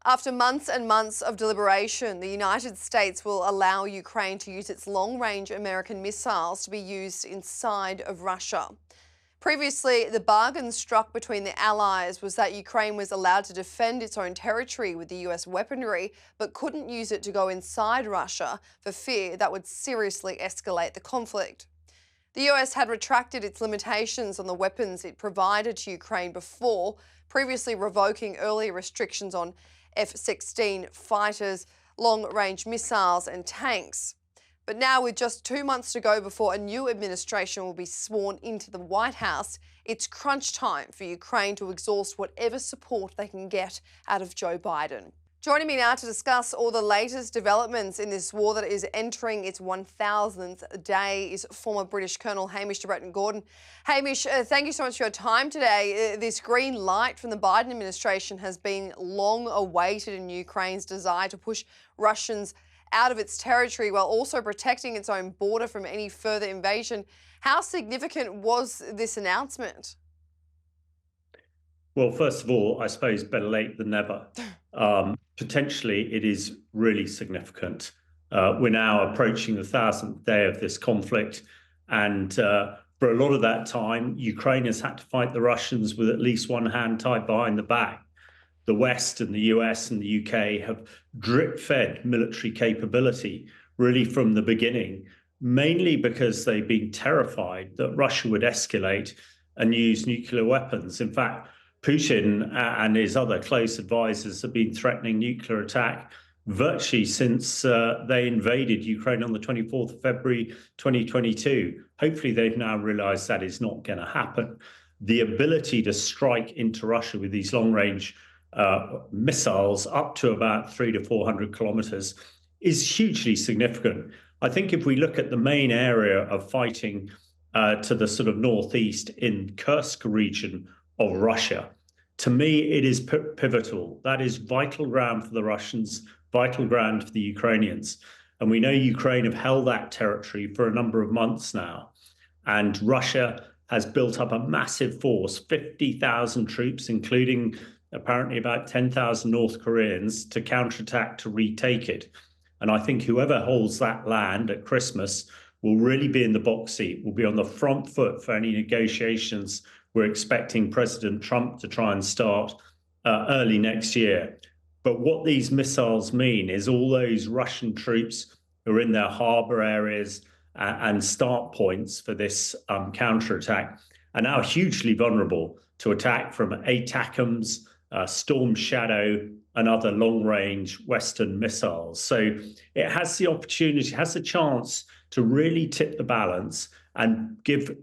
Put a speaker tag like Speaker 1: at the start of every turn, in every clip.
Speaker 1: After months and months of deliberation, the United States will allow Ukraine to use its long-range American missiles to be used inside of Russia. Previously, the bargain struck between the allies was that Ukraine was allowed to defend its own territory with the US weaponry, but couldn't use it to go inside Russia for fear that would seriously escalate the conflict. The US had retracted its limitations on the weapons it provided to Ukraine before, previously revoking earlier restrictions on F-16 fighters, long-range missiles and tanks. But now, with just 2 months to go before a new administration will be sworn into the White House, it's crunch time for Ukraine to exhaust whatever support they can get out of Joe Biden. Joining me now to discuss all the latest developments in this war that is entering its 1000th day is former British Colonel Hamish to Bretton-Gordon. Hamish, thank you so much for your time today. This green light from the Biden administration has been long awaited in Ukraine's desire to push Russians out of its territory while also protecting its own border from any further invasion. How significant was this announcement?
Speaker 2: Well, first of all, I suppose better late than never. Potentially, it is really significant. We're now approaching the 1000th day of this conflict. And for a lot of that time, Ukraine has had to fight the Russians with at least one hand tied behind the back. The West and the US and the UK have drip-fed military capability really from the beginning, mainly because they've been terrified that Russia would escalate and use nuclear weapons. In fact, Putin and his other close advisors have been threatening nuclear attack virtually since they invaded Ukraine on the 24th of February 2022. Hopefully, they've now realized that is not going to happen. The ability to strike into Russia with these long-range missiles up to about 300 to 400 kilometers is hugely significant. I think if we look at the main area of fighting to the sort of northeast in Kursk region of Russia, to me, it is pivotal. That is vital ground for the Russians, vital ground for the Ukrainians. And we know Ukraine have held that territory for a number of months now. And Russia has built up a massive force, 50,000 troops, including apparently about 10,000 North Koreans, to counterattack, to retake it. And I think whoever holds that land at Christmas will really be in the box seat, will be on the front foot for any negotiations we're expecting President Trump to try and start early next year. But what these missiles mean is all those Russian troops who are in their harbor areas and start points for this counterattack are now hugely vulnerable to attack from ATACMS, Storm Shadow, and other long-range Western missiles. So it has the opportunity, has the chance to really tip the balance and give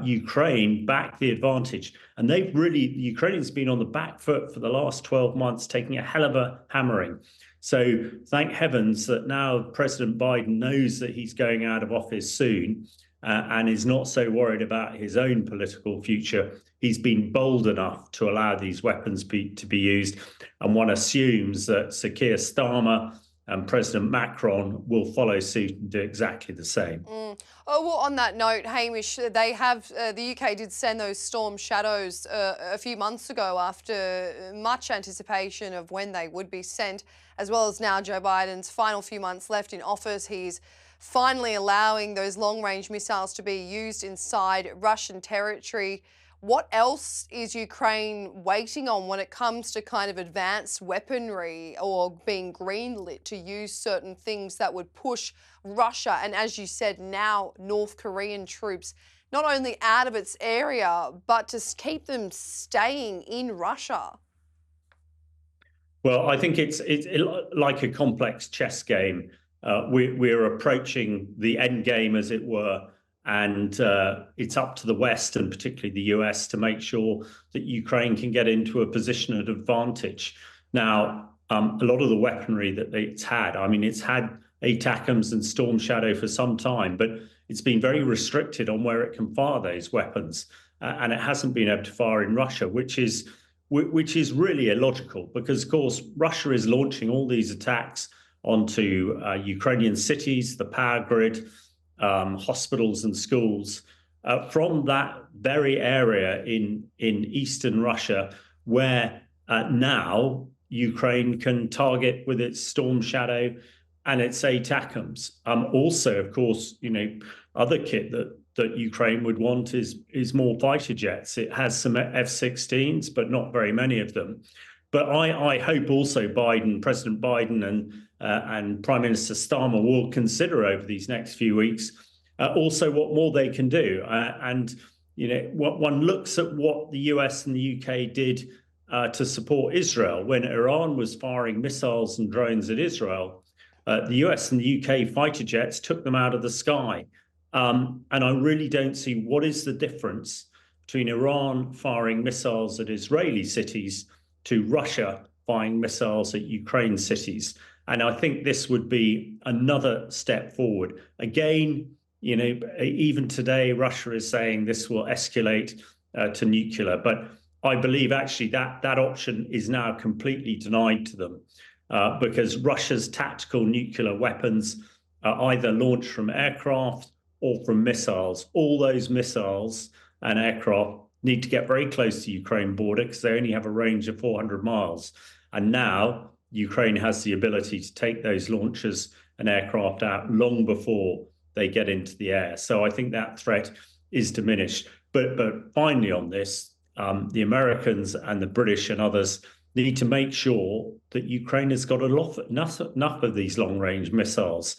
Speaker 2: Ukraine back the advantage. And the Ukrainians been on the back foot for the last 12 months, taking a hell of a hammering. So thank heavens that now President Biden knows that he's going out of office soon and is not so worried about his own political future. He's been bold enough to allow these weapons to be used. And one assumes that Sir Keir Starmer and President Macron will follow suit and do exactly the same.
Speaker 1: Oh, well, on that note, Hamish, they have the UK did send those Storm Shadows a few months ago after much anticipation of when they would be sent, as well as now Joe Biden's final few months left in office. He's finally allowing those long-range missiles to be used inside Russian territory. What else is Ukraine waiting on when it comes to kind of advanced weaponry or being greenlit to use certain things that would push Russia and, as you said, now North Korean troops not only out of its area, but to keep them staying in Russia?
Speaker 2: Well, I think it's like a complex chess game. We're approaching the end game, as it were. And it's up to the West and particularly the US to make sure that Ukraine can get into a position of advantage. Now, a lot of the weaponry that it's had, I mean, it's had ATACMS and Storm Shadow for some time, but it's been very restricted on where it can fire those weapons. And it hasn't been able to fire in Russia, which is really illogical because, of course, Russia is launching all these attacks onto Ukrainian cities, the power grid, hospitals and schools from that very area in eastern Russia, where now Ukraine can target with its Storm Shadow and its ATACMS. Also, of course, other kit that Ukraine would want is more fighter jets. It has some F-16s, but not very many of them. But I hope also President Biden and Prime Minister Starmer will consider over these next few weeks also what more they can do. What one looks at what the US and the UK did to support Israel when Iran was firing missiles and drones at Israel. The US and the UK fighter jets took them out of the sky. And I really don't see what is the difference between Iran firing missiles at Israeli cities to Russia firing missiles at Ukraine cities. And I think this would be another step forward. Again, even today, Russia is saying this will escalate to nuclear. But I believe actually that option is now completely denied to them because Russia's tactical nuclear weapons are either launched from aircraft or from missiles. All those missiles and aircraft need to get very close to Ukraine border because they only have a range of 400 miles. And now Ukraine has the ability to take those launchers and aircraft out long before they get into the air. So I think that threat is diminished. But finally on this, the Americans and the British and others need to make sure that Ukraine has got enough of these long-range missiles.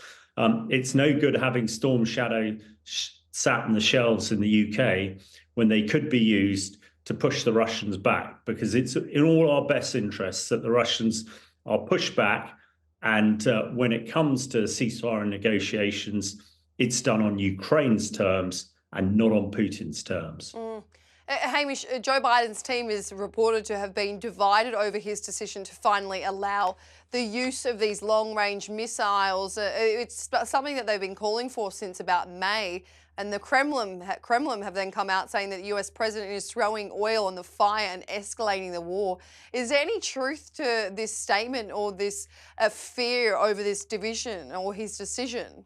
Speaker 2: It's no good having Storm Shadow sat in the shelves in the UK when they could be used to push the Russians back, because it's in all our best interests that the Russians are pushed back. And when it comes to ceasefire negotiations, it's done on Ukraine's terms and not on Putin's terms.
Speaker 1: Hamish, Joe Biden's team is reported to have been divided over his decision to finally allow the use of these long-range missiles. It's something that they've been calling for since about May. And the Kremlin have then come out saying that the US president is throwing oil on the fire and escalating the war. Is there any truth to this statement or this fear over this division or his decision?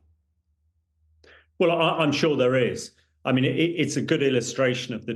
Speaker 2: Well, I'm sure there is. I mean, it's a good illustration of the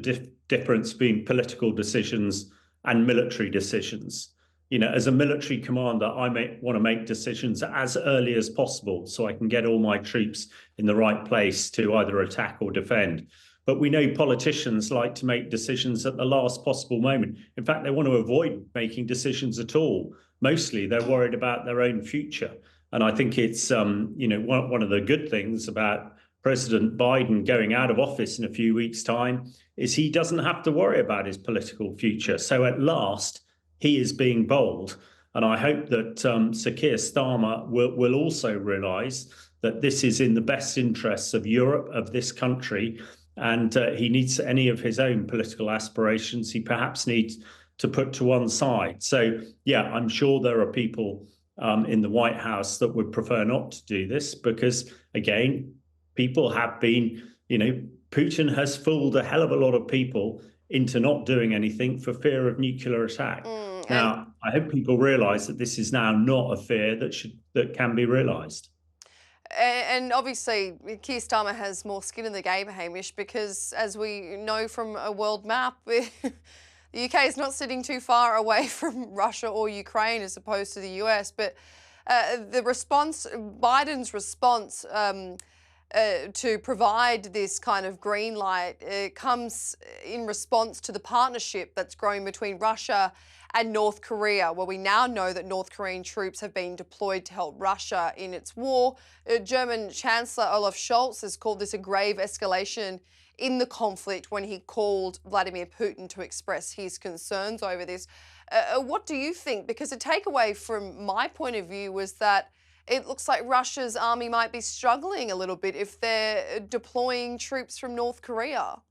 Speaker 2: difference between political decisions and military decisions. As a military commander, I want to make decisions as early as possible so I can get all my troops in the right place to either attack or defend. But we know politicians like to make decisions at the last possible moment. In fact, they want to avoid making decisions at all. Mostly, they're worried about their own future. And I think it's, one of the good things about President Biden going out of office in a few weeks' time is he doesn't have to worry about his political future. So at last, he is being bold. And I hope that Sir Keir Starmer will also realise that this is in the best interests of Europe, of this country, and he needs any of his own political aspirations he perhaps needs to put to one side. So, yeah, I'm sure there are people in the White House that would prefer not to do this because, again, people have been, Putin has fooled a hell of a lot of people into not doing anything for fear of nuclear attack. Now, I hope people realise that this is now not a fear that can be realised.
Speaker 1: And obviously, Keir Starmer has more skin in the game, Hamish, because as we know from a world map, the UK is not sitting too far away from Russia or Ukraine as opposed to the US. But Biden's response to provide this kind of green light comes in response to the partnership that's growing between Russia and North Korea, where we now know that North Korean troops have been deployed to help Russia in its war. German Chancellor Olaf Scholz has called this a grave escalation in the conflict when he called Vladimir Putin to express his concerns over this. What do you think? Because a takeaway from my point of view was that it looks like Russia's army might be struggling a little bit if they're deploying troops from North Korea.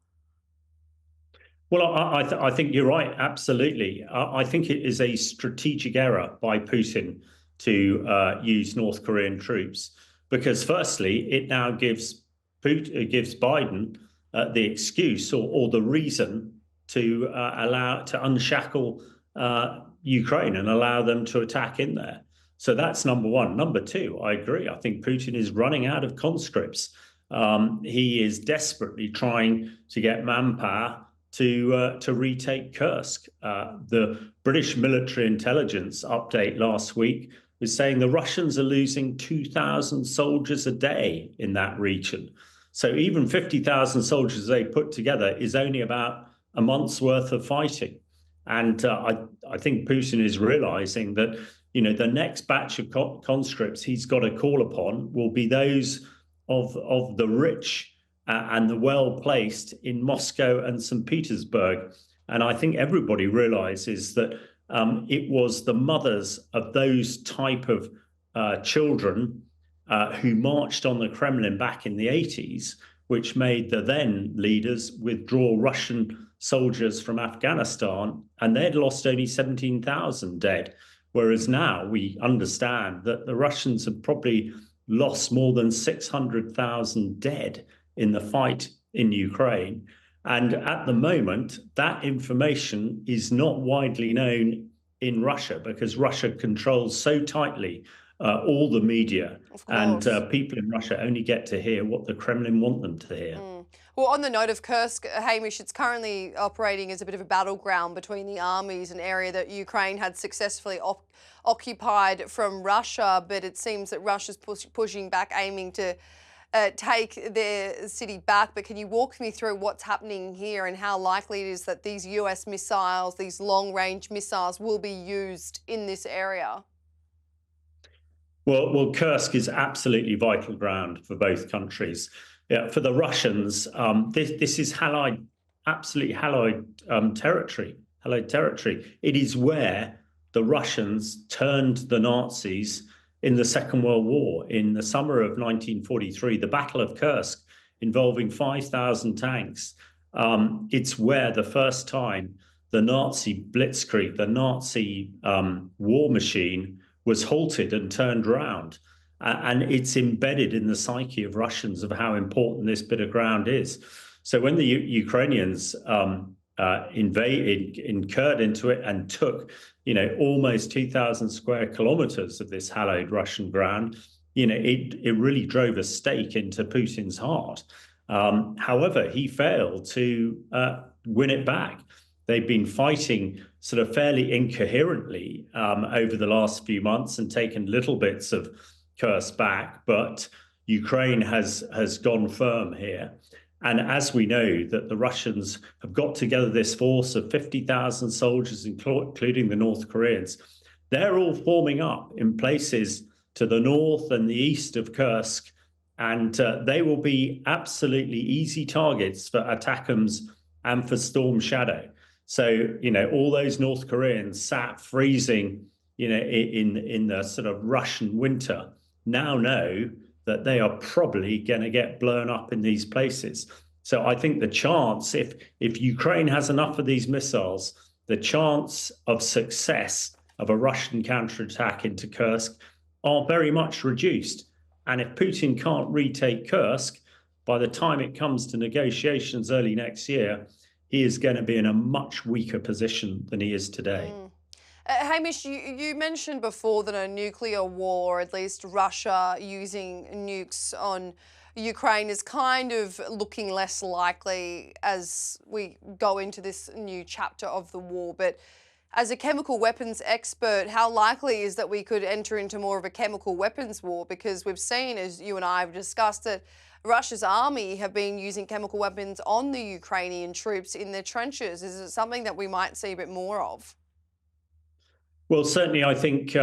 Speaker 2: Well, I think you're right, absolutely. I think it is a strategic error by Putin to use North Korean troops because, firstly, it now gives Biden the excuse or the reason to unshackle Ukraine and allow them to attack in there. So that's number one. Number two, I agree. I think Putin is running out of conscripts. He is desperately trying to get manpower to retake Kursk. The British military intelligence update last week was saying the Russians are losing 2,000 soldiers a day in that region. So even 50,000 soldiers they put together is only about a month's worth of fighting. And I think Putin is realizing that, the next batch of conscripts he's got to call upon will be those of the rich and the well-placed in Moscow and St. Petersburg. And I think everybody realizes that it was the mothers of those type of children who marched on the Kremlin back in the 80s, which made the then leaders withdraw Russian soldiers from Afghanistan, and they'd lost only 17,000 dead. Whereas now we understand that the Russians have probably lost more than 600,000 dead in the fight in Ukraine. And at the moment, that information is not widely known in Russia because Russia controls so tightly all the media, and people in Russia only get to hear what the Kremlin want them to hear.
Speaker 1: Well, on the note of Kursk, Hamish, it's currently operating as a bit of a battleground between the armies, an area that Ukraine had successfully occupied from Russia, but it seems that Russia's pushing back, aiming to take their city back. But can you walk me through what's happening here and how likely it is that these US missiles, these long-range missiles, will be used in this area?
Speaker 2: Well, Kursk is absolutely vital ground for both countries. Yeah, for the Russians, this is absolutely hallowed territory. Hallowed territory. It is where the Russians turned the Nazis in the Second World War. In the summer of 1943, the Battle of Kursk, involving 5,000 tanks. It's where the first time the Nazi blitzkrieg, the Nazi war machine, was halted and turned around. And it's embedded in the psyche of Russians of how important this bit of ground is. So when the Ukrainians incurred into it and took, almost 2,000 square kilometers of this hallowed Russian ground, it really drove a stake into Putin's heart. However, he failed to win it back. They've been fighting sort of fairly incoherently over the last few months and taken little bits of Kursk back, but Ukraine has gone firm here. And as we know that the Russians have got together this force of 50,000 soldiers, including the North Koreans, they're all forming up in places to the north and the east of Kursk, and they will be absolutely easy targets for ATACMS and for Storm Shadow. So, all those North Koreans sat freezing, in the sort of Russian winter now know that they are probably going to get blown up in these places. So I think the chance, if Ukraine has enough of these missiles, the chance of success of a Russian counterattack into Kursk are very much reduced. And if Putin can't retake Kursk, by the time it comes to negotiations early next year, he is going to be in a much weaker position than he is today.
Speaker 1: Hamish, you mentioned before that a nuclear war, or at least Russia using nukes on Ukraine, is kind of looking less likely as we go into this new chapter of the war. But as a chemical weapons expert, how likely is that we could enter into more of a chemical weapons war? Because we've seen, as you and I have discussed, that Russia's army have been using chemical weapons on the Ukrainian troops in their trenches. Is it something that we might see a bit more of?
Speaker 2: Well, certainly, I think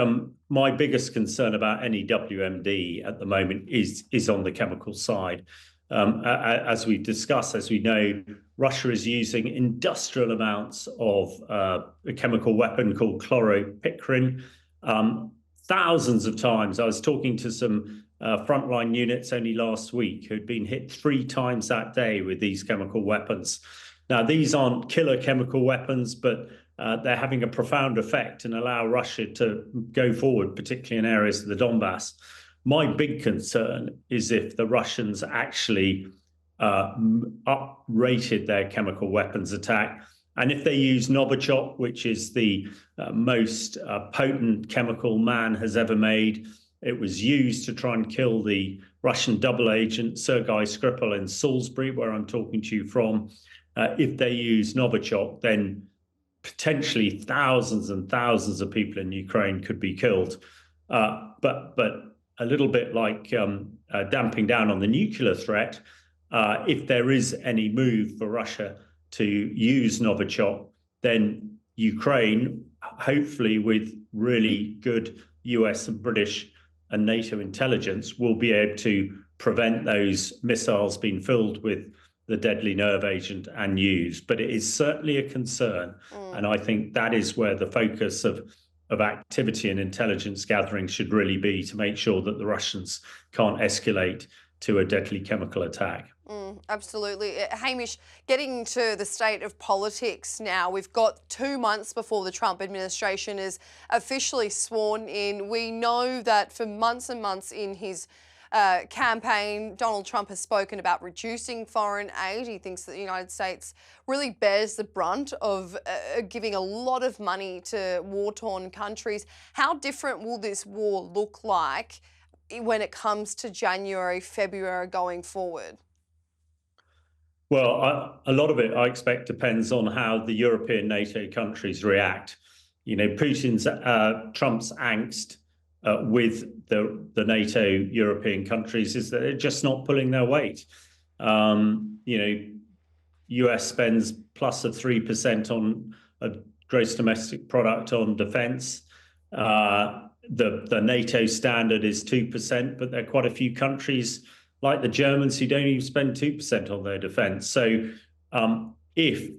Speaker 2: my biggest concern about any WMD at the moment is on the chemical side. As we discussed, as we know, Russia is using industrial amounts of a chemical weapon called chloropicrin. Thousands of times. I was talking to some frontline units only last week who'd been hit 3 times that day with these chemical weapons. Now, these aren't killer chemical weapons, but they're having a profound effect and allow Russia to go forward, particularly in areas of the Donbass. My big concern is if the Russians actually uprated their chemical weapons attack, and if they use Novichok, which is the most potent chemical man has ever made. It was used to try and kill the Russian double agent Sergei Skripal in Salisbury, where I'm talking to you from. If they use Novichok, then potentially thousands and thousands of people in Ukraine could be killed. But a little bit like damping down on the nuclear threat, if there is any move for Russia to use Novichok, then Ukraine, hopefully with really good US and British and NATO intelligence, will be able to prevent those missiles being filled with the deadly nerve agent and used. But it is certainly a concern. And I think that is where the focus of activity and intelligence gathering should really be, to make sure that the Russians can't escalate to a deadly chemical attack.
Speaker 1: Absolutely. Hamish, getting to the state of politics now, we've got 2 months before the Trump administration is officially sworn in. We know that for months and months in his campaign, Donald Trump has spoken about reducing foreign aid. He thinks that the United States really bears the brunt of giving a lot of money to war-torn countries. How different will this war look like when it comes to January, February going forward?
Speaker 2: Well, a lot of it, I expect, depends on how the European NATO countries react. You know, Trump's angst with the NATO European countries is that they're just not pulling their weight. You know, US spends plus of 3% on a gross domestic product on defence. The NATO standard is 2%, but there are quite a few countries like the Germans who don't even spend 2% on their defence. So if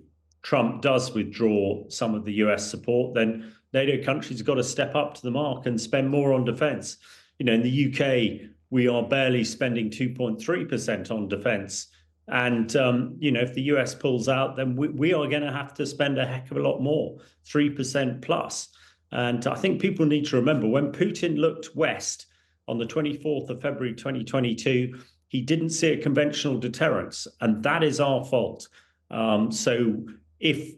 Speaker 2: Trump does withdraw some of the US support, then NATO countries have got to step up to the mark and spend more on defence. You know, in the UK, we are barely spending 2.3% on defence. And, you know, if the US pulls out, then we are going to have to spend a heck of a lot more, 3% plus. And I think people need to remember, when Putin looked west on the 24th of February 2022, he didn't see a conventional deterrence, and that is our fault. So if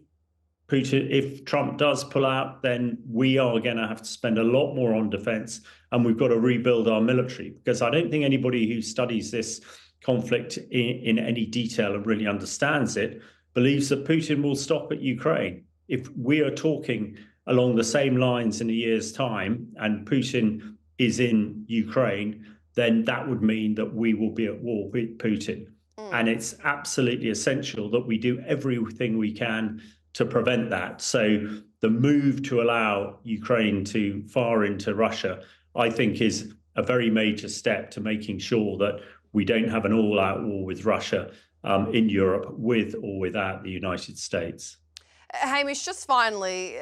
Speaker 2: Trump does pull out, then we are going to have to spend a lot more on defense, and we've got to rebuild our military, because I don't think anybody who studies this conflict in any detail and really understands it believes that Putin will stop at Ukraine. If we are talking along the same lines in a year's time and Putin is in Ukraine, then that would mean that we will be at war with Putin. And it's absolutely essential that we do everything we can to prevent that. So the move to allow Ukraine to fire into Russia, I think, is a very major step to making sure that we don't have an all-out war with Russia in Europe, with or without the United States.
Speaker 1: Hamish, just finally,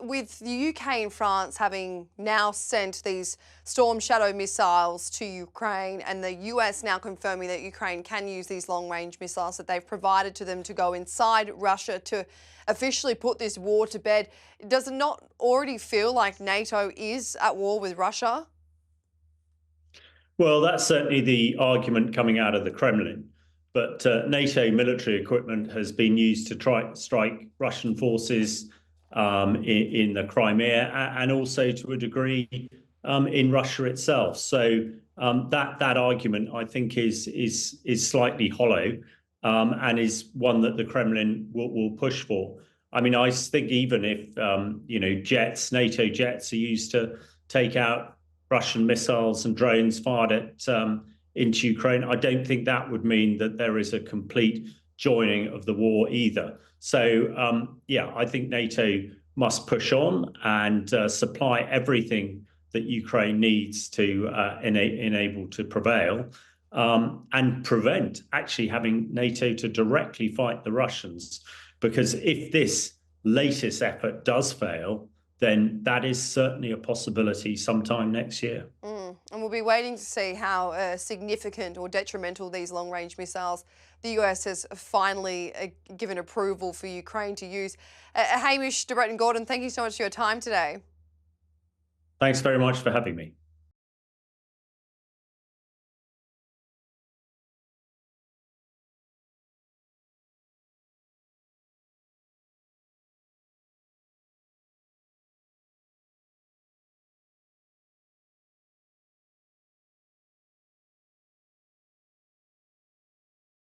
Speaker 1: with the UK and France having now sent these Storm Shadow missiles to Ukraine, and the US now confirming that Ukraine can use these long-range missiles that they've provided to them to go inside Russia to officially put this war to bed, does it not already feel like NATO is at war with Russia?
Speaker 2: Well, that's certainly the argument coming out of the Kremlin. But NATO military equipment has been used to try strike Russian forces in the Crimea, and also to a degree in Russia itself. So that argument, I think, is slightly hollow, and is one that the Kremlin will push for. I mean, I think even if you know, NATO jets are used to take out Russian missiles and drones fired at into Ukraine, I don't think that would mean that there is a complete joining of the war either. So, yeah, I think NATO must push on and supply everything that Ukraine needs to enable to prevail, and prevent actually having NATO to directly fight the Russians. Because if this latest effort does fail, then that is certainly a possibility sometime next year.
Speaker 1: And we'll be waiting to see how significant or detrimental these long-range missiles the US has finally given approval for Ukraine to use. Hamish de Bretton-Gordon, thank you so much for your time today.
Speaker 2: Thanks very much for having me.